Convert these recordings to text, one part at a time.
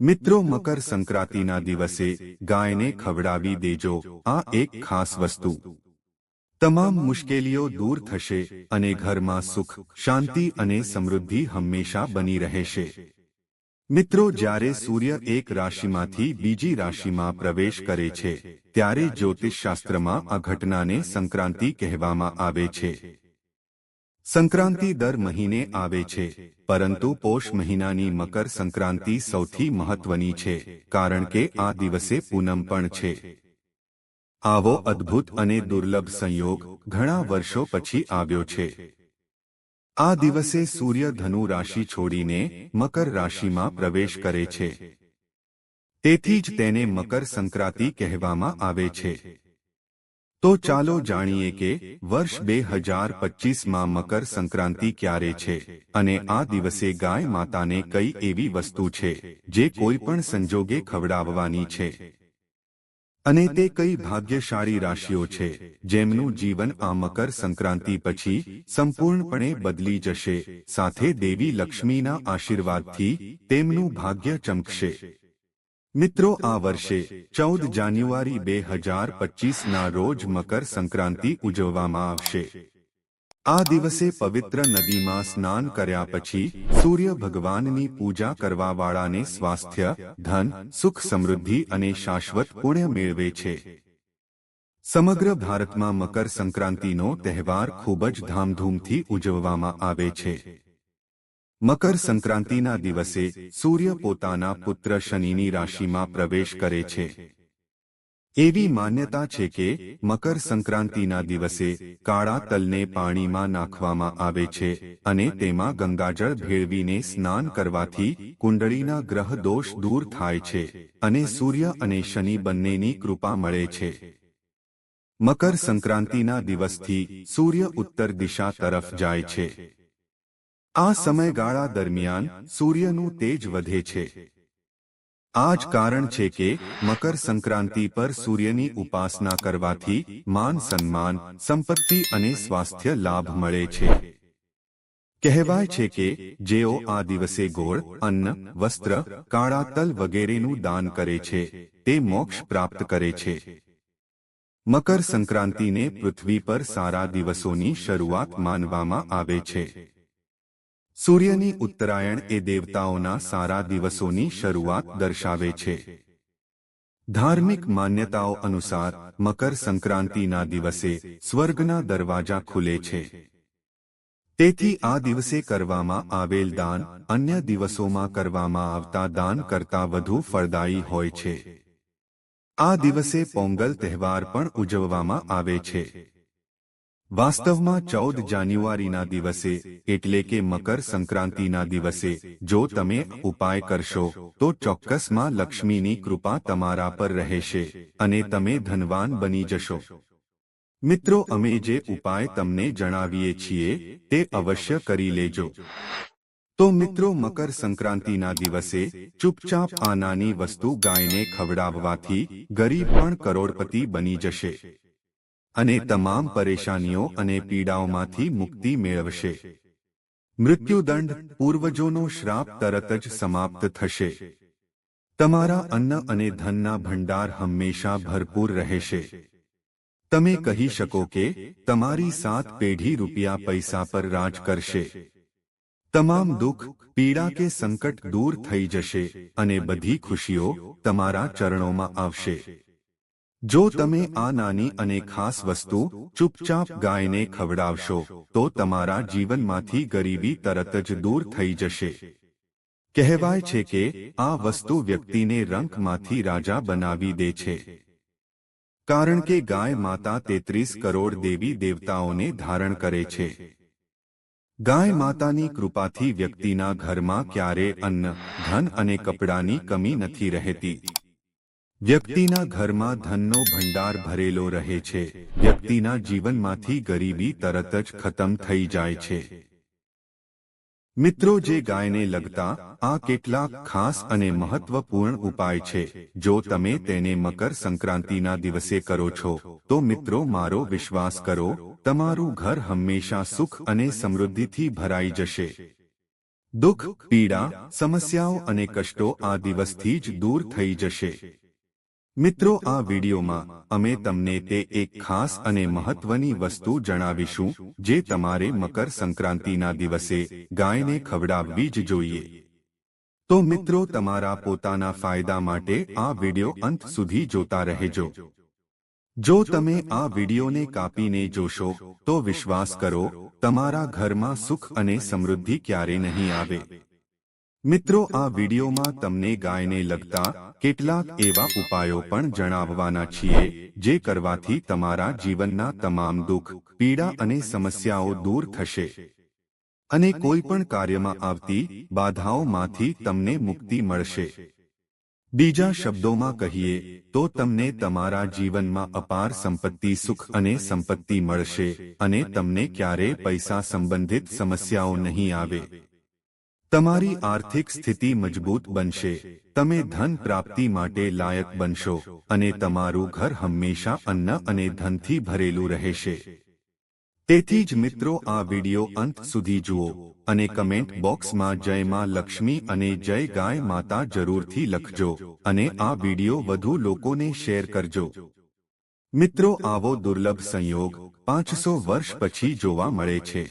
મિત્રો, મકર સંક્રાંતિના દિવસે ગાયને ખવડાવી દેજો આ એક ખાસ વસ્તુ. તમામ મુશ્કેલીઓ દૂર થશે અને ઘરમાં સુખ, શાંતિ અને સમૃદ્ધિ હંમેશા બની રહેશે. મિત્રો, જ્યારે સૂર્ય એક રાશિમાંથી બીજી રાશિમાં પ્રવેશ કરે છે ત્યારે જ્યોતિષશાસ્ત્રમાં આ ઘટનાને સંક્રાંતિ કહેવામાં આવે છે. સંક્રાંતિ દર મહિને આવે છે, પરંતુ પોષ મહિનાની મકર સંક્રાંતિ સૌથી મહત્વની છે, કારણ કે આ દિવસે પૂનમ પણ છે. આવો અદ્ભુત અને દુર્લભ સંયોગ ઘણા વર્ષો પછી આવ્યો છે. આ દિવસે સૂર્ય ધનુ રાશિ છોડીને મકર રાશિમાં પ્રવેશ કરે છે. તેથી જ તેને મકર સંક્રાંતિ કહેવામાં આવે છે. તો ચાલો જાણીએ કે વર્ષ 2025માં મકર સંક્રાંતિ ક્યારે છે અને આ દિવસે ગાય માતાને કઈ એવી વસ્તુ છે જે કોઈ પણ સંજોગે ખવડાવવાની છે. અને તે કઈ ભાગ્યશાળી રાશિઓ છે જેમનું જીવન આ મકર સંક્રાંતિ પછી સંપૂર્ણપણે બદલી જશે, સાથે દેવી લક્ષ્મીના આશીર્વાદથી તેમનું ભાગ્ય ચમકશે. મિત્રો, આ વર્ષે 14 જાન્યુઆરી 2025ના રોજ મકર સંક્રાંતિ ઉજવવામાં આવશે. આ દિવસે પવિત્ર નદીમાં સ્નાન કર્યા પછી સૂર્ય ભગવાનની પૂજા કરવાવાળાને સ્વાસ્થ્ય, ધન, સુખ, સમૃદ્ધિ અને શાશ્વત પુણ્ય મેળવે છે. સમગ્ર ભારતમાં મકર સંક્રાંતિનો તહેવાર ખૂબ જ ધામધૂમથી ઉજવવામાં આવે છે. મકર સંક્રાંતિના દિવસે સૂર્ય પોતાના પુત્ર શનિની રાશિમાં પ્રવેશ કરે છે. એવી માન્યતા છે કે મકર સંક્રાંતિના દિવસે કાળા તલને પાણીમાં નાખવામાં આવે છે અને તેમાં ગંગાજળ ભેળવીને સ્નાન કરવાથી કુંડળીના ગ્રહ દોષ દૂર થાય છે અને સૂર્ય અને શનિ બંનેની કૃપા મળે છે. મકર સંક્રાંતિના દિવસથી સૂર્ય ઉત્તર દિશા તરફ જાય છે. આ સમયગાળા દરમિયાન સૂર્યનું તેજ વધે છે. આ જ કારણ છે કે મકર સંક્રાંતિ પર સૂર્યની ઉપાસના કરવાથી માન સન્માન, સંપત્તિ અને સ્વાસ્થ્ય લાભ મળે છે. કહેવાય છે કે જેઓ આ દિવસે ગોળ, અન્ન, વસ્ત્ર, કાળા તલ વગેરેનું દાન કરે છે તે મોક્ષ પ્રાપ્ત કરે છે. મકર સંક્રાંતિને પૃથ્વી પર સારા દિવસોની શરૂઆત માનવામાં આવે છે. સૂર્યની ઉત્તરાયણ એ દેવતાઓના સારા દિવસોની શરૂઆત દર્શાવે છે. ધાર્મિક માન્યતાઓ અનુસાર મકર સંક્રાંતિના દિવસે સ્વર્ગના દરવાજા ખુલે છે. તેથી આ દિવસે કરવામાં આવેલ દાન અન્ય દિવસોમાં કરવામાં આવતા દાન કરતાં વધુ ફળદાયી હોય છે. આ દિવસે પોંગલ તહેવાર પણ ઉજવવામાં આવે છે. વાસ્તવમાં 14 જાન્યુઆરીના દિવસે એટલે કે મકર સંક્રાંતિના દિવસે જો તમે ઉપાય કરશો તો ચોક્કસમાં લક્ષ્મીની કૃપા તમારા પર રહેશે અને તમે ધનવાન બની જશો. મિત્રો, અમે જે ઉપાય તમને જણાવીએ છીએ તે અવશ્ય કરી લેજો. તો મિત્રો, મકર સંક્રાંતિના દિવસે ચૂપચાપ આ નાની વસ્તુ ગાયને ખવડાવવાથી ગરીબ પણ કરોડપતિ બની જશે અને તમામ પરેશાનીઓ અને પીડાઓમાંથી મુક્તિ મેળવશે. મૃત્યુદંડ, પૂર્વજોનો શ્રાપ તરત જ સમાપ્ત થશે. તમારા અન્ન અને ધનના ભંડાર હંમેશા ભરપૂર રહેશે. તમે કહી શકો કે તમારી 7 પેઢી રૂપિયા પૈસા પર રાજ કરશે. તમામ દુઃખ, પીડા કે સંકટ દૂર થઈ જશે અને બધી ખુશીઓ તમારા ચરણોમાં આવશે. જો તમે આ નાની અને ખાસ વસ્તુ ચૂપચાપ ગાયને ખવડાવશો તો તમારા જીવનમાંથી ગરીબી તરત જ દૂર થઈ જશે. કહેવાય છે કે આ વસ્તુ વ્યક્તિને રંકમાંથી રાજા બનાવી દે છે. કારણ કે ગાય માતા 33 કરોડ દેવી દેવતાઓને ધારણ કરે છે. ગાય માતાની કૃપાથી વ્યક્તિના ઘરમાં ક્યારેય અન્ન, ધન અને કપડાની કમી નથી રહેતી. વ્યક્તિના ઘરમાં ધનનો ભંડાર ભરેલો રહે છે. વ્યક્તિના જીવનમાંથી ગરીબી તરત જ ખતમ થઈ જાય છે. મિત્રો, જે ગાયને લગતા આ કેટલાક ખાસ અને મહત્વપૂર્ણ ઉપાય છે, જો તમે તેને મકર સંક્રાંતિના દિવસે કરો છો તો મિત્રો, મારો વિશ્વાસ કરો, તમારું ઘર હંમેશા સુખ અને સમૃદ્ધિથી ભરાઈ જશે. દુઃખ, પીડા, સમસ્યાઓ અને કષ્ટો આ દિવસથી જ દૂર થઈ જશે. મિત્રો, આ વિડીયોમાં અમે તમને તે એક ખાસ અને મહત્વની વસ્તુ જણાવીશું જે તમારે મકર સંક્રાંતિના દિવસે ગાયને ખવડાવવી જ જોઈએ. તો મિત્રો, તમારા પોતાના ફાયદા માટે આ વિડીયો અંત સુધી જોતા રહેજો. જો તમે આ વિડીયોને કાપીને જોશો તો વિશ્વાસ કરો, તમારા ઘરમાં સુખ અને સમૃદ્ધિ ક્યારે નહીં આવે. મિત્રો, આ વિડીયોમાં તમને ગાયને લગતા કેટલાક એવા ઉપાયો પણ જણાવવાના છીએ જે કરવાથી તમારા જીવનના તમામ દુઃખ, પીડા અને સમસ્યાઓ દૂર થશે અને કોઈ પણ કાર્યમાં આવતી બાધાઓમાંથી તમને મુક્તિ મળશે. બીજા શબ્દોમાં કહીએ તો તમને તમારા જીવનમાં અપાર સંપત્તિ, સુખ અને સંપત્તિ મળશે અને તમને ક્યારેય પૈસા સંબંધિત સમસ્યાઓ નહીં આવે. તમારી આર્થિક સ્થિતિ મજબૂત બનશે, તમે ધન પ્રાપ્તિ માટે લાયક બનશો અને તમારું ઘર હંમેશા અન્ન અને ધનથી ભરેલું રહેશે. તેથી જ મિત્રો, આ વિડીયો અંત સુધી જુઓ અને કમેન્ટ બોક્સમાં જય માં લક્ષ્મી અને જય ગાય માતા જરૂરથી લખજો અને આ વિડીયો વધુ લોકોને શેર કરજો. મિત્રો, આવો દુર્લભ સંયોગ 500 વર્ષ પછી જોવા મળે છે.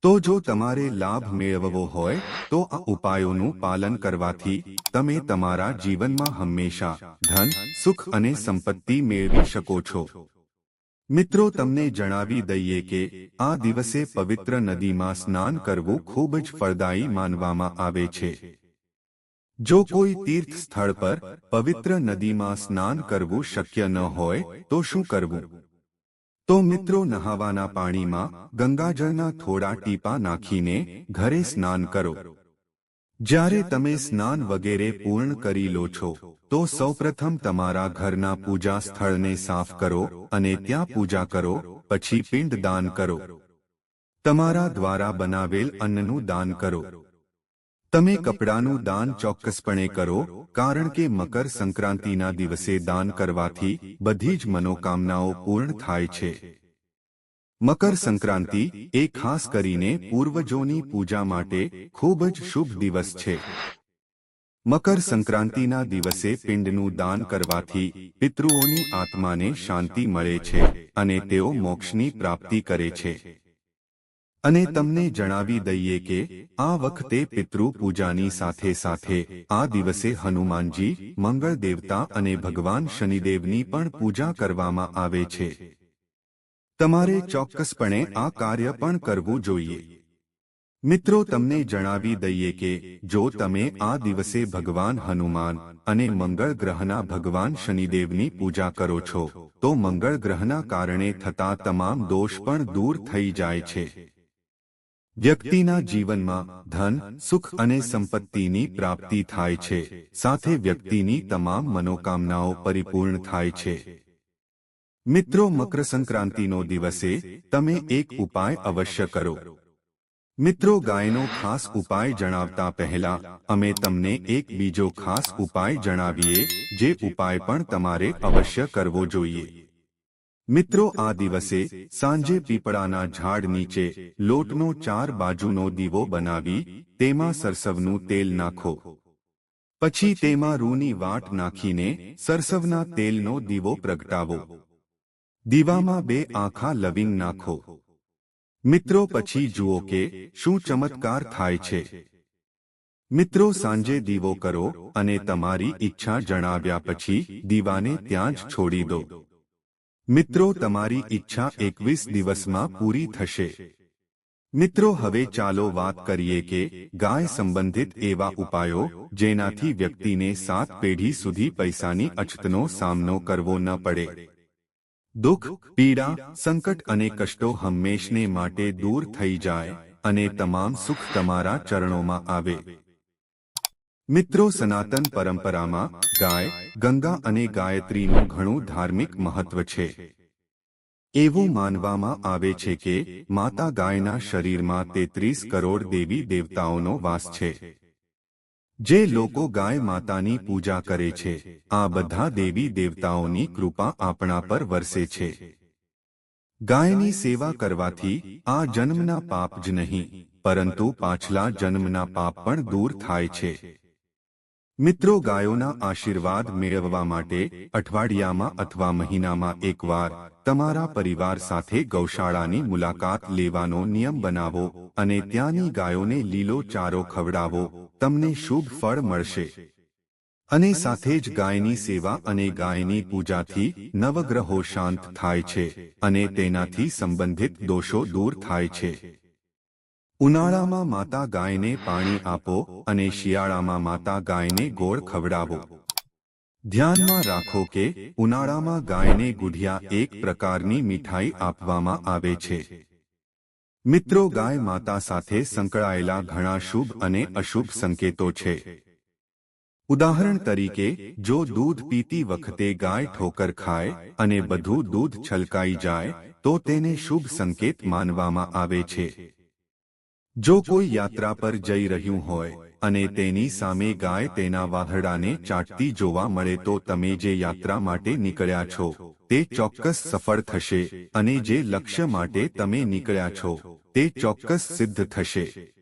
તો જો તમારે લાભ મેળવવો હોય તો આ ઉપાયોનું પાલન કરવાથી તમે તમારા જીવનમાં હંમેશા ધન, સુખ અને સંપત્તિ મેળવી શકો છો. મિત્રો, તમને જણાવી દઈએ કે આ દિવસે પવિત્ર નદીમાં સ્નાન કરવું ખૂબ જ ફળદાયી માનવામાં આવે છે. જો કોઈ તીર્થ સ્થળ પર પવિત્ર નદીમાં સ્નાન કરવું શક્ય ન હોય તો શું કરવું? તો મિત્રો, નહાવાના પાણીમાં ગંગાજળના થોડા ટીપા નાખીને ઘરે સ્નાન કરો. જ્યારે તમે સ્નાન વગેરે પૂર્ણ કરી લો છો તો સૌપ્રથમ તમારા ઘરના પૂજા સ્થળને સાફ કરો અને ત્યાં પૂજા કરો. પછી પિંડ દાન કરો. તમારા દ્વારા બનાવેલ અન્નનું દાન કરો. તમે કપડાનું દાન ચોક્કસપણે કરો, કારણ કે મકર સંક્રાંતિના દિવસે દાન કરવાથી બધી જ મનોકામનાઓ પૂર્ણ થાય છે. મકર સંક્રાંતિ એ ખાસ કરીને પૂર્વજોની પૂજા માટે ખૂબ જ શુભ દિવસ છે. મકર સંક્રાંતિના દિવસે પિંડનું દાન કરવાથી પિતૃઓની આત્માને શાંતિ મળે છે અને તેઓ મોક્ષની પ્રાપ્તિ કરે છે. અને તમને જણાવી દઈએ કે આ વખતે પિતૃ પૂજાની સાથે સાથે આ દિવસે હનુમાનજી, મંગળ દેવતા અને ભગવાન શનિદેવની પણ પૂજા કરવામાં આવે છે. તમારે ચોક્કસપણે આ કાર્ય પણ કરવું જોઈએ. મિત્રો, તમને જણાવી દઈએ કે જો તમે આ દિવસે ભગવાન હનુમાન અને મંગળ ગ્રહના ભગવાન શનિદેવની પૂજા કરો છો તો મંગળ ગ્રહના કારણે થતા તમામ દોષ પણ દૂર થઈ જાય છે. વ્યક્તિના જીવનમાં ધન, સુખ અને સંપત્તિની પ્રાપ્તિ થાય છે, સાથે વ્યક્તિની તમામ મનોકામનાઓ પરિપૂર્ણ થાય છે. મિત્રો, મકર સંક્રાંતિનો દિવસે તમે એક ઉપાય અવશ્ય કરો. મિત્રો, ગાયનો ખાસ ઉપાય જણાવતા પહેલા અમે તમને એક બીજો ખાસ ઉપાય જણાવીએ જે ઉપાય પણ તમારે અવશ્ય કરવો જોઈએ. મિત્રો, આ દિવસે સાંજે પીપળાના ઝાડ નીચે લોટનો 4 બાજુનો દીવો બનાવી તેમાં સરસવનું તેલ નાખો. પછી તેમાં રૂની વાટ નાખીને સરસવના તેલનો દીવો પ્રગટાવો. દીવામાં 2 આખા લવિંગ નાખો. મિત્રો, પછી જુઓ કે શું ચમત્કાર થાય છે. મિત્રો, સાંજે દીવો કરો અને તમારી ઈચ્છા જણાવ્યા પછી દીવાને ત્યાં જ છોડી દો. મિત્રો, તમારી ઈચ્છા 21 દિવસમાં પૂરી થશે. મિત્રો, હવે ચાલો વાત કરીએ કે ગાય સંબંધિત એવા ઉપાયો જેનાથી વ્યક્તિને 7 પેઢી સુધી પૈસાની અછતનો સામનો કરવો ન પડે. દુઃખ, પીડા, સંકટ અને કષ્ટો હંમેશને માટે દૂર થઈ જાય અને તમામ સુખ તમારા ચરણોમાં આવે. મિત્રો, સનાતન પરંપરામાં ગાય, ગંગા અને ગાયત્રીનું ઘણું ધાર્મિક મહત્વ છે. એવું માનવામાં આવે છે કે માતા ગાયના શરીરમાં 33 કરોડ દેવી દેવતાઓનો વાસ છે. જે લોકો ગાય માતાની પૂજા કરે છે, આ બધા દેવી દેવતાઓની કૃપા આપણા પર વરસે છે. ગાયની સેવા કરવાથી આ જન્મના પાપ જ નહીં પરંતુ પાછલા જન્મના પાપ પણ દૂર થાય છે. મિત્રો, ગાયોના આશીર્વાદ મેળવવા માટે અઠવાડિયામાં અથવા મહિનામાં એકવાર તમારા પરિવાર સાથે ગૌશાળાની મુલાકાત લેવાનો નિયમ બનાવો અને ત્યાંની ગાયોને લીલો ચારો ખવડાવો. તમને શુભ ફળ મળશે. અને સાથે જ ગાયની સેવા અને ગાયની પૂજાથી નવગ્રહો શાંત થાય છે અને તેનાથી સંબંધિત દોષો દૂર થાય છે. ઉનાળામાં માતા ગાયને પાણી આપો અને શિયાળામાં માતા ગાયને ગોળ ખવડાવો. ધ્યાનમાં રાખો કે ઉનાળામાં ગાયને ગુઢિયા એક પ્રકારની મીઠાઈ આપવામાં આવે છે. મિત્રો, ગાય માતા સાથે સંકળાયેલા ઘણા શુભ અને અશુભ સંકેતો છે. ઉદાહરણ તરીકે, જો દૂધ પીતી વખતે ગાય ઠોકર ખાય અને બધું દૂધ છલકાઈ જાય તો તેને શુભ સંકેત માનવામાં આવે છે. જો કોઈ યાત્રા પર જઈ રહ્યું હોય અને તેની સામે ગાય તેના વાહડાને ચાટતી જોવા મળે તો તમે જે યાત્રા માટે નીકળ્યા છો તે ચોક્કસ સફળ થશે અને જે લક્ષ્ય માટે તમે નીકળ્યા છો તે ચોક્કસ સિદ્ધ થશે.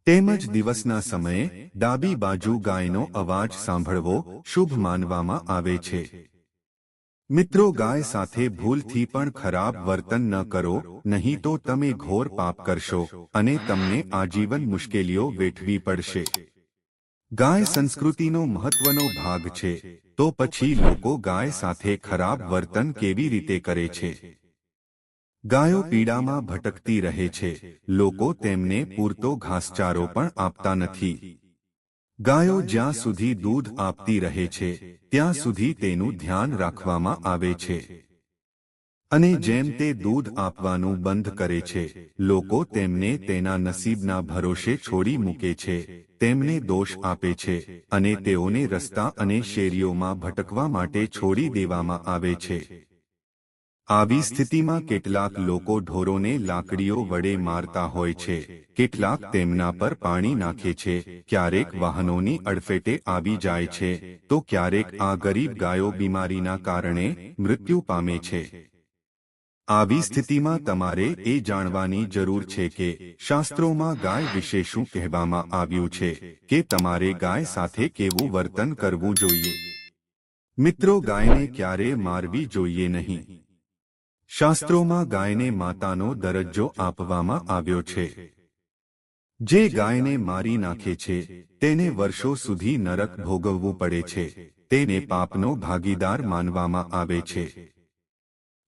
તેમજ દિવસના સમયે ડાબી બાજુ ગાયનો અવાજ સાંભળવો શુભ માનવામાં આવે છે. મિત્રો, ગાય સાથે ભૂલથી પણ ખરાબ વર્તન ન કરો, નહીં તો તમે ઘોર પાપ કરશો અને તમને આજીવન મુશ્કેલીઓ વેઠવી પડશે. ગાય સંસ્કૃતિનો મહત્વનો ભાગ છે, તો પછી લોકો ગાય સાથે ખરાબ વર્તન કેવી રીતે કરે છે? ગાયો પીડામાં ભટકતી રહે છે. લોકો તેમને પૂરતો ઘાસચારો પણ આપતા નથી. ગાયો જ્યાં સુધી દૂધ આપતી રહે છે ત્યાં સુધી તેનું ધ્યાન રાખવામાં આવે છે. અને જેમ તે દૂધ આપવાનું બંધ કરે છે, લોકો તેમને તેના નસીબના ભરોસે છોડી મૂકે છે, તેમને દોષ આપે છે અને તેઓને રસ્તા અને શેરીઓમાં ભટકવા માટે છોડી દેવામાં આવે છે. આવી સ્થિતિમાં કેટલાક લોકો ઢોરોને લાકડીઓ વડે મારતા હોય છે, કેટલાક તેમના પર પાણી નાખે છે, ક્યારેક વાહનોની અડફેટે આવી જાય છે, તો ક્યારેક આ ગરીબ ગાયો બીમારીના કારણે મૃત્યુ પામે છે. આવી સ્થિતિમાં તમારે એ જાણવાની જરૂર છે કે શાસ્ત્રોમાં ગાય વિશે શું કહેવામાં આવ્યું છે, કે તમારે ગાય સાથે કેવું વર્તન કરવું જોઈએ. મિત્રો, ગાયને ક્યારેય મારવી જોઈએ નહીં. શાસ્ત્રોમાં ગાયને માતાનો દરજ્જો આપવામાં આવ્યો છે. જે ગાયને મારી નાખે છે તેને વર્ષો સુધી નરક ભોગવવું પડે છે. તેને પાપનો ભાગીદાર માનવામાં આવે છે.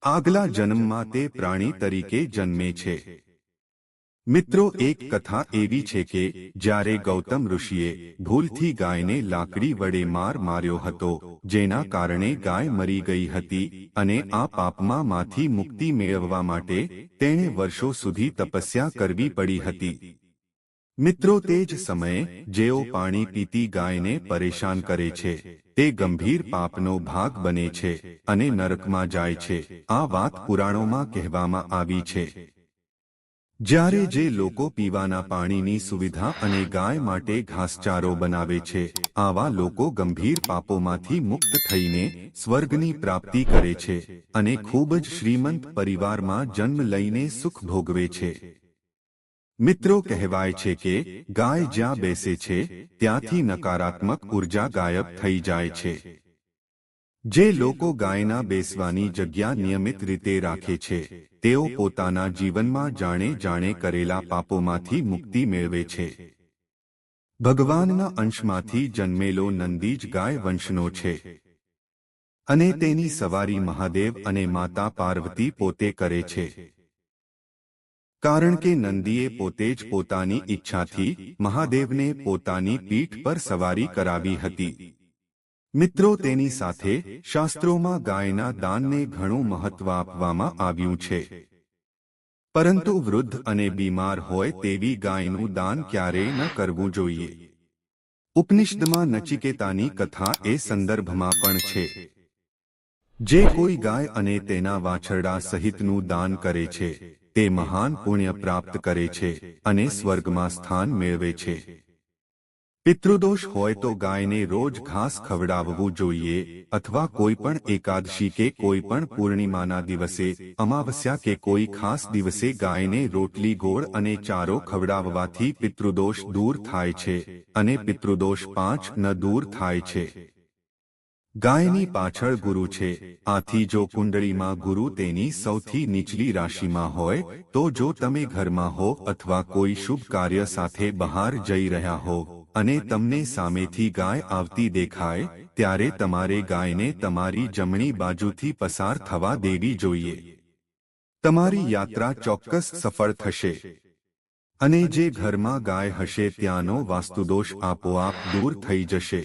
આગલા જન્મમાં તે પ્રાણી તરીકે જન્મે છે. મિત્રો, એક કથા એવી છે કે જ્યારે ગૌતમ ઋષિએ ભૂલથી ગાયને લાકડી વડે માર્યો હતો, જેના કારણે ગાય મરી ગઈ હતી અને આ પાપમાંથી મુક્તિ મેળવવા માટે તેણે વર્ષો સુધી તપસ્યા કરવી પડી હતી. મિત્રો, તે જ સમયે જેઓ પાણી પીતી ગાયને પરેશાન કરે છે તે ગંભીર પાપનો ભાગ બને છે અને નરકમાં જાય છે. આ વાત પુરાણોમાં કહેવામાં આવી છે. જ્યારે જે લોકો પીવાના પાણીની સુવિધા અને ગાય માટે ઘાસચારો બનાવે છે, આવા લોકો ગંભીર પાપોમાંથી મુક્ત થઈને સ્વર્ગની પ્રાપ્તિ કરે છે અને ખૂબ જ શ્રીમંત પરિવારમાં જન્મ લઈને સુખ ભોગવે છે. મિત્રો, કહેવાય છે કે ગાય જ્યાં બેસે છે ત્યાંથી નકારાત્મક ઉર્જા ગાયબ થઈ જાય છે. જે લોકો ગાયના બેસવાની જગ્યા નિયમિત રીતે રાખે છે તેઓ પોતાના જીવનમાં જાણે કરેલા પાપોમાંથી મુક્તિ મેળવે છે. ભગવાનના અંશમાંથી જન્મેલો નંદી જ ગાય વંશનો છે અને તેની સવારી મહાદેવ અને માતા પાર્વતી પોતે કરે છે. કારણ કે નંદીએ પોતે જ પોતાની ઈચ્છાથી મહાદેવને પોતાની પીઠ પર સવારી કરાવી હતી. મિત્રો, તેની સાથે શાસ્ત્રોમાં ગાયના દાનને ઘણું મહત્વ આપવામાં આવ્યું છે. પરંતુ વૃદ્ધ અને બીમાર હોય તેવી ગાયનું દાન ક્યારેય ન કરવું જોઈએ. ઉપનિષદમાં નચિકેતાની કથા એ સંદર્ભમાં પણ છે. જે કોઈ ગાય અને તેના વાછરડા સહિતનું દાન કરે છે તે મહાન પુણ્ય પ્રાપ્ત કરે છે અને સ્વર્ગમાં સ્થાન મેળવે છે. પિતૃદોષ હોય તો ગાયને રોજ ઘાસ ખવડાવવું જોઈએ અથવા કોઈ પણ એકાદશી કે કોઈ પણ પૂર્ણિમાના દિવસે, અમાવસ્યા કે કોઈ ખાસ દિવસે ગાયને રોટલી, ગોળ અને ચારો ખવડાવવાથી પિતૃદોષ દૂર થાય છે અને પિતૃદોષ 5 ન દૂર થાય છે. ગાયની પાછળ ગુરુ છે, આથી જો કુંડળીમાં ગુરુ તેની સૌથી નીચલી રાશિમાં હોય તો જો તમે ઘરમાં હો અથવા કોઈ શુભ કાર્ય સાથે બહાર જઈ રહ્યા હો અને તમને સામેથી ગાય આવતી દેખાય ત્યારે તમારે ગાયને તમારી જમણી બાજુથી પસાર થવા દેવી જોઈએ. તમારી યાત્રા ચોક્કસ સફળ થશે અને જે ઘરમાં ગાય હશે ત્યાંનો વાસ્તુદોષ આપોઆપ દૂર થઈ જશે.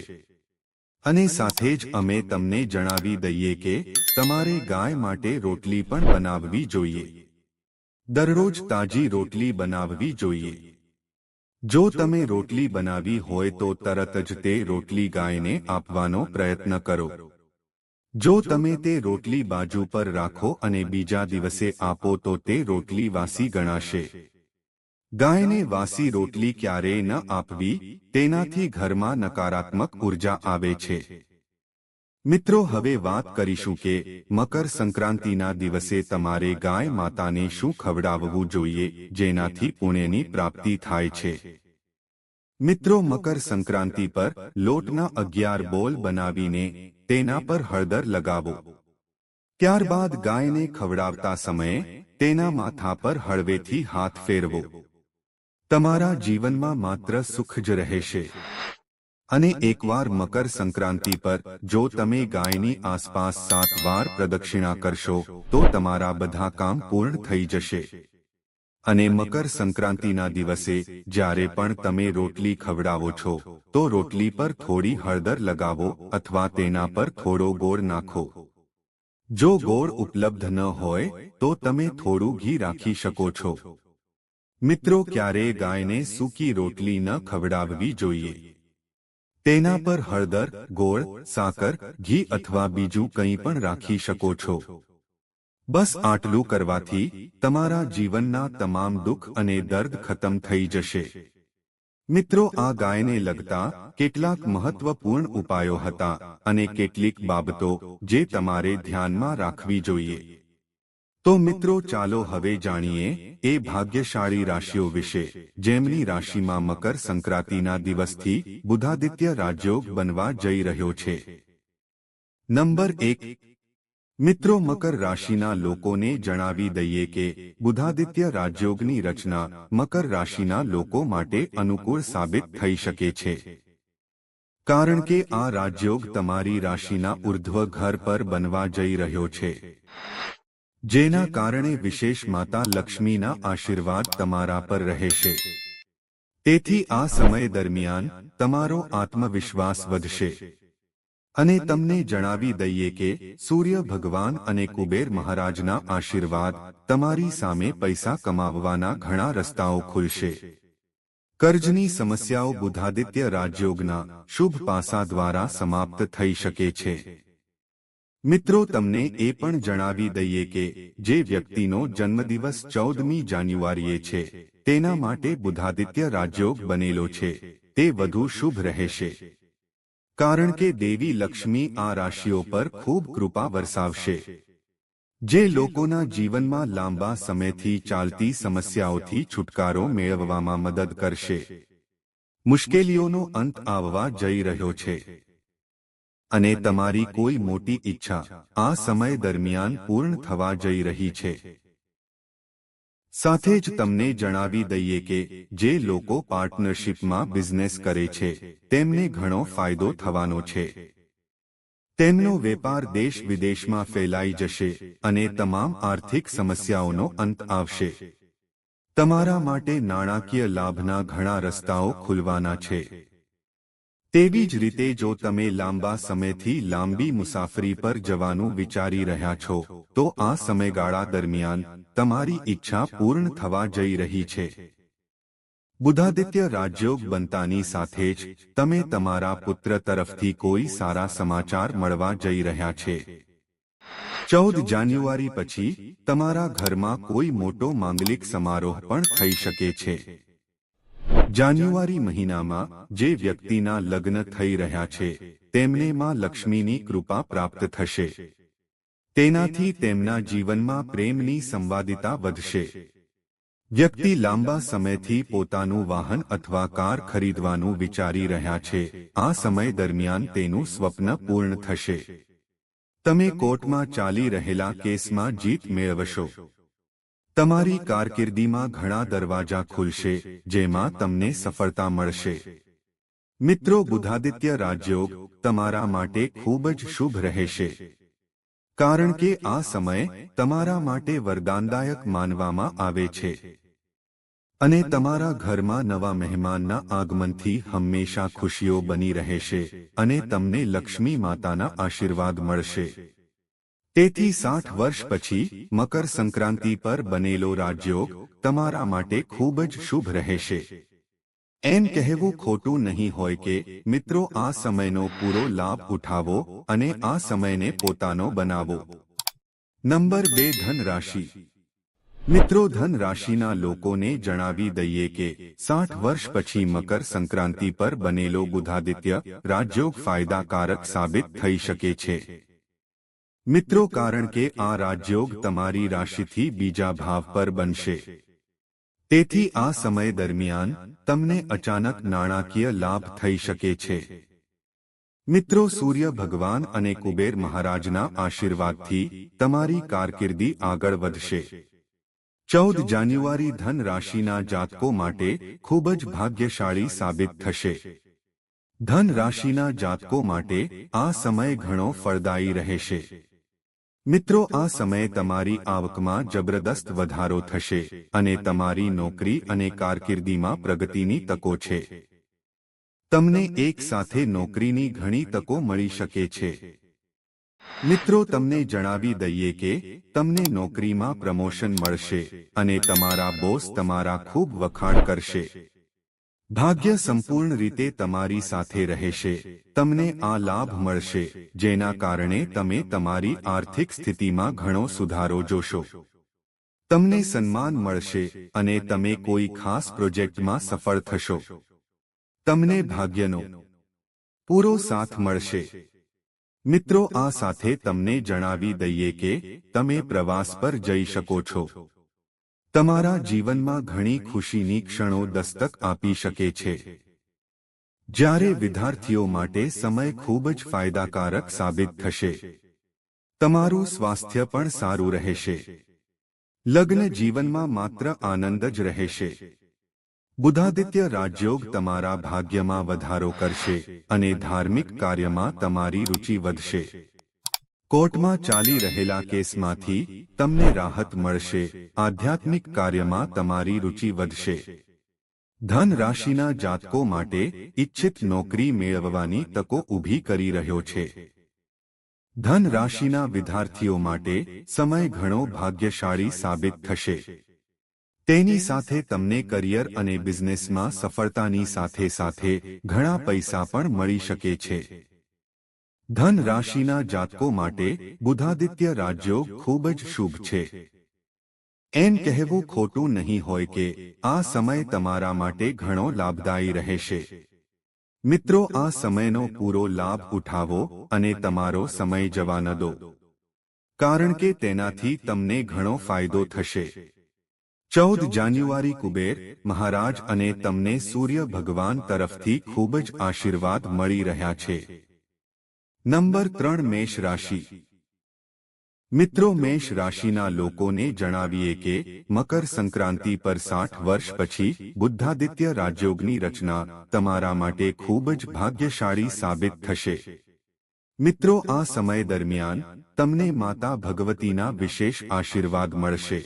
અને સાથે જ અમે તમને જણાવી દઈએ કે તમારે ગાય માટે રોટલી પણ બનાવવી જોઈએ. દરરોજ તાજી રોટલી બનાવવી જોઈએ. જો તમે રોટલી બનાવી હોય તો તરત જ તે રોટલી ગાયને આપવાનો પ્રયત્ન કરો. જો તમે તે રોટલી બાજુ પર રાખો અને બીજા દિવસે આપો તો તે રોટલી વાસી ગણાશે. ગાયને વાસી રોટલી ક્યારેય ન આપવી, તેનાથી ઘરમાં નકારાત્મક ઉર્જા આવે છે. મિત્રો, હવે વાત કરીશું કે મકર સંક્રાંતિના દિવસે તમારે ગાય માતાને શું ખવડાવવું જોઈએ જેનાથી પુણ્યની પ્રાપ્તિ થાય છે. મિત્રો, મકર સંક્રાંતિ પર લોટના 11 બોલ બનાવીને તેના પર હળદર લગાવો. ત્યારબાદ ગાયને ખવડાવતા સમયે તેના માથા પર હળવેથી હાથ ફેરવો. તમારા જીવનમાં માત્ર સુખ જ રહેશે. અને એકવાર મકર સંક્રાંતિ પર જો તમે ગાયની આસપાસ 7 વાર પ્રદક્ષિણા કરશો તો તમારા બધા કામ પૂર્ણ થઈ જશે. અને મકર સંક્રાંતિના દિવસે જ્યારે પણ તમે રોટલી ખવડાવો છો તો રોટલી પર થોડી હળદર લગાવો અથવા તેના પર થોડો ગોળ નાખો. જો ગોળ ઉપલબ્ધ ન હોય તો તમે થોડું ઘી રાખી શકો છો. મિત્રો, ક્યારેય ગાયને સૂકી રોટલી ન ખવડાવવી જોઈએ. તેના પર હળદર, ગોળ, સાકર, ઘી અથવા બીજું કંઈ પણ રાખી શકો છો. બસ આટલું કરવાથી તમારા જીવનના તમામ દુઃખ અને દર્દ ખતમ થઈ જશે. મિત્રો, આ ગાયને લગતા કેટલાક મહત્વપૂર્ણ ઉપાયો હતા અને કેટલીક બાબતો જે તમારે ધ્યાનમાં રાખવી જોઈએ. તો મિત્રો, ચાલો હવે જાણીએ એ ભાગ્યશાળી રાશિઓ વિશે જેમની રાશિમાં મકર સંક્રાંતિના દિવસથી બુધાદિત્ય રાજયોગ બનવા જઈ રહ્યો છે. નંબર 1. મિત્રો, મકર રાશિના લોકોને જણાવી દઈએ કે બુધાદિત્ય રાજયોગની રચના મકર રાશિના લોકો માટે અનુકૂળ સાબિત થઈ શકે છે. કારણ કે આ રાજયોગ તમારી રાશિના ઉર્ધ્વ ઘર પર બનવા જઈ રહ્યો છે, જેના કારણે વિશેષ માતા લક્ષ્મીના આશીર્વાદ તમારા પર રહેશે. તેથી આ સમય દરમિયાન તમારો આત્મવિશ્વાસ વધશે. અને તમને જણાવી દઈએ કે સૂર્ય ભગવાન અને કુબેર મહારાજના આશીર્વાદ તમારી સામે પૈસા કમાવવાના ઘણા રસ્તાઓ ખુલશે. કર્જની સમસ્યાઓ બુધાદિત્ય રાજયોગના શુભ પાસા દ્વારા સમાપ્ત થઈ શકે છે. મિત્રો, તમને એ પણ જણાવી દઈએ કે જે વ્યક્તિનો જન્મદિવસ 14મી જાન્યુઆરીએ છે તેના માટે બુધાદિત્ય રાજયોગ બનેલો છે તે વધુ શુભ રહેશે. કારણ કે દેવી લક્ષ્મી આ રાશિઓ પર ખૂબ કૃપા વરસાવશે, જે લોકોના જીવનમાં લાંબા સમયથી ચાલતી સમસ્યાઓથી છુટકારો મેળવવામાં મદદ કરશે. મુશ્કેલીઓનો અંત આવવા જઈ રહ્યો છે અને તમારી કોઈ મોટી ઈચ્છા આ સમય દરમિયાન પૂર્ણ થવા જઈ રહી છે. સાથે જ તમને જણાવી દઈએ કે જે લોકો પાર્ટનરશિપમાં બિઝનેસ કરે છે તેમને ઘણો ફાયદો થવાનો છે. તેમનો વેપાર દેશ વિદેશમાં ફેલાઈ જશે અને તમામ આર્થિક સમસ્યાઓનો અંત આવશે. તમારા માટે નાણાકીય લાભના ઘણા રસ્તાઓ ખુલવાના છે. તેવી જ રીતે જો તમે લાંબા સમયથી લાંબી મુસાફરી પર જવાનું વિચારી રહ્યા છો તો આ સમયગાળા દરમિયાન તમારી ઈચ્છા પૂર્ણ થવા જઈ રહી છે. બુધાદિત્ય રાજયોગ બનતાની સાથે જ તમે તમારા પુત્ર તરફથી કોઈ સારા સમાચાર મળવા જઈ રહ્યા છે. 14 જાન્યુઆરી પછી તમારા ઘરમાં કોઈ મોટો માંગલિક સમારોહ પણ થઈ શકે છે. જાન્યુઆરી મહિનામાં જે વ્યક્તિના લગ્ન થઈ રહ્યા છે તેમને માં લક્ષ્મીની કૃપા પ્રાપ્ત થશે. તેનાથી તેમના જીવનમાં પ્રેમની સંવાદિતા વધશે. વ્યક્તિ લાંબા સમયથી પોતાનું વાહન અથવા કાર ખરીદવાનું વિચારી રહ્યા છે. આ સમય દરમિયાન તેનું સ્વપ્ન પૂર્ણ થશે. તમે કોર્ટમાં ચાલી રહેલા કેસમાં જીત મેળવશો. તમારી કારકિર્દીમાં ઘણા દરવાજા ખુલશે જેમાં તમને સફળતા મળશે. મિત્રો, બુધાદિત્ય રાજયોગ તમારા માટે ખૂબ જ શુભ રહેશે, કારણ કે આ સમય તમારા માટે વરદાનદાયક માનવામાં આવે છે અને તમારા ઘરમાં નવા મહેમાનના આગમનથી હંમેશા ખુશીઓ બની રહેશે અને તમને લક્ષ્મી માતાના આશીર્વાદ મળશે. તેથી 60 વર્ષ પછી મકર સંક્રાંતિ પર બનેલો રાજયોગ તમારા માટે ખૂબ જ શુભ રહેશે. એમ કહેવું ખોટું નહીં હોય કે મિત્રો, આ સમયનો પૂરો લાભ ઉઠાવો અને આ સમયને પોતાનો બનાવો. નંબર 2, ધન રાશિ. મિત્રો, ધન રાશિના લોકોને જણાવી દઈએ કે 60 વર્ષ પછી મકર સંક્રાંતિ પર બનેલો બુધાદિત્ય રાજયોગ ફાયદાકારક સાબિત થઈ શકે છે. મિત્રો, કારણ કે આ રાજયોગ તમારી રાશિથી બીજા ભાવ પર બનશે. તેથી આ સમય દરમિયાન તમને અચાનક નાણાકીય લાભ થઈ શકે છે. મિત્રો, સૂર્ય ભગવાન અને કુબેર મહારાજના આશીર્વાદથી તમારી કારકિર્દી આગળ વધશે. 14 જાન્યુઆરી ધન રાશિના જાતકો માટે ખૂબ જ ભાગ્યશાળી સાબિત થશે. ધન રાશિના જાતકો માટે આ સમય ઘણો ફળદાયી રહેશે. મિત્રો, આ સમયે તમારી આવકમાં જબરદસ્ત વધારો થશે અને તમારી નોકરી અને કારકિર્દીમાં પ્રગતિની તકો છે. તમને એક સાથે નોકરીની ઘણી તકો મળી શકે છે. મિત્રો, તમને જણાવી દઈએ કે તમને નોકરીમાં પ્રમોશન મળશે અને તમારા બોસ તમારા ખૂબ વખાણ કરશે. ભાગ્ય સંપૂર્ણ રીતે તમારી સાથે રહેશે. તમને આ લાભ મળશે જેના કારણે તમે તમારી આર્થિક સ્થિતિમાં ઘણો સુધારો જોશો. તમને સન્માન મળશે અને તમે કોઈ ખાસ પ્રોજેક્ટમાં સફળ થશો. તમને ભાગ્યનો પૂરો સાથ મળશે. મિત્રો, આ સાથે તમને જણાવી દઈએ કે તમે પ્રવાસ પર જઈ શકો છો. તમારા જીવનમાં ઘણી ખુશીની ક્ષણો દસ્તક આપી શકે છે. જ્યારે વિદ્યાર્થીઓ માટે સમય ખૂબ જ ફાયદાકારક સાબિત થશે. તમારું સ્વાસ્થ્ય પણ સારું રહેશે. લગ્ન જીવનમાં માત્ર આનંદ જ રહેશે. બુધાદિત્ય રાજયોગ તમારા ભાગ્યમાં વધારો કરશે અને ધાર્મિક કાર્યમાં તમારી રુચિ વધશે. કોર્ટમાં ચાલી રહેલા કેસમાંથી તમને રાહત મળશે. આધ્યાત્મિક કાર્યમાં તમારી રુચિ વધશે. ધન રાશિના જાતકો માટે ઇચ્છિત નોકરી મેળવવાની તકો ઊભી કરી રહ્યો છે. ધન રાશિના વિદ્યાર્થીઓ માટે સમય ઘણો ભાગ્યશાળી સાબિત થશે. તેની સાથે તમને કરિયર અને બિઝનેસમાં સફળતાની સાથે સાથે ઘણા પૈસા પણ મળી શકે છે. ધન રાશિના જાતકો માટે બુધાદિત્ય રાજયોગ ખૂબ જ શુભ છે. એમ કહેવું ખોટું નહીં હોય કે આ સમય તમારા માટે ઘણો લાભદાયી રહેશે. મિત્રો, આ સમયનો પૂરો લાભ ઉઠાવો અને તમારો સમય જવા ન દો, કારણ કે તેનાથી તમને ઘણો ફાયદો થશે. 14 જાન્યુઆરી કુબેર મહારાજ અને તમને સૂર્ય ભગવાન તરફથી ખૂબ જ આશીર્વાદ મળી રહ્યા છે. નંબર 3, મેષ રાશિ. મિત્રો, મેષ રાશિના લોકોને જણાવીએ કે મકર સંક્રાંતિ પર 60 વર્ષ પછી બુદ્ધાદિત્ય રાજયોગની રચના તમારા માટે ખૂબ જ ભાગ્યશાળી સાબિત થશે. મિત્રો, આ સમય દરમિયાન તમને માતા ભગવતીના વિશેષ આશીર્વાદ મળશે.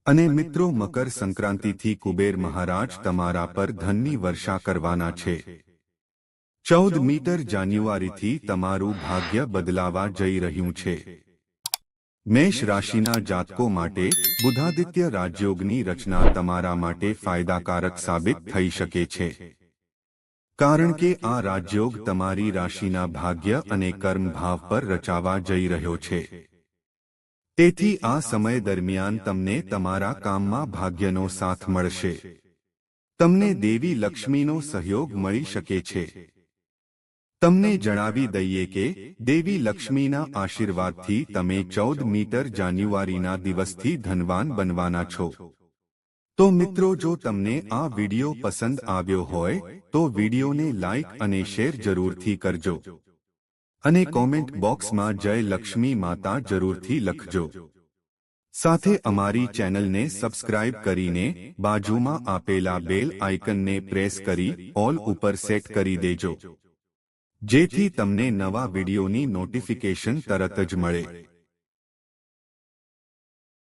અને મિત્રો, મકર સંક્રાંતિથી કુબેર મહારાજ તમારા પર ધનની વર્ષા કરવાના છે. 14 જાન્યુઆરીથી તમારું ભાગ્ય બદલાવા જઈ રહ્યું છે. મેષ રાશિના જાતકો માટે બુધાદિત્ય રાજયોગની રચના તમારા માટે ફાયદાકારક સાબિત થઈ શકે છે. કારણ કે આ રાજયોગ તમારી રાશિના ભાગ્ય અને કર્મ ભાવ પર રચાવા જઈ રહ્યો છે. તેથી આ સમય દરમિયાન તમને તમારા કામમાં ભાગ્યનો સાથ મળશે. તમને દેવી લક્ષ્મીનો સહયોગ મળી શકે છે. તમને જણાવી દઈએ કે દેવી લક્ષ્મીના આશીર્વાદથી તમે 14 મીટર જાન્યુઆરીના દિવસથી ધનવાન બનવાના છો. તો મિત્રો, જો તમને આ વિડિયો પસંદ આવ્યો હોય તો વિડિયોને લાઇક અને શેર જરૂરથી કરજો અને કોમેન્ટ બોક્સમાં જય લક્ષ્મી માતા જરૂરથી લખજો. સાથે અમારી ચેનલને સબસ્ક્રાઇબ કરીને બાજુમાં આપેલા બેલ આઇકનને પ્રેસ કરી ઓલ ઉપર સેટ કરી દેજો, જેથી તમને નવા વિડિયોની નોટિફિકેશન તરત જ મળે.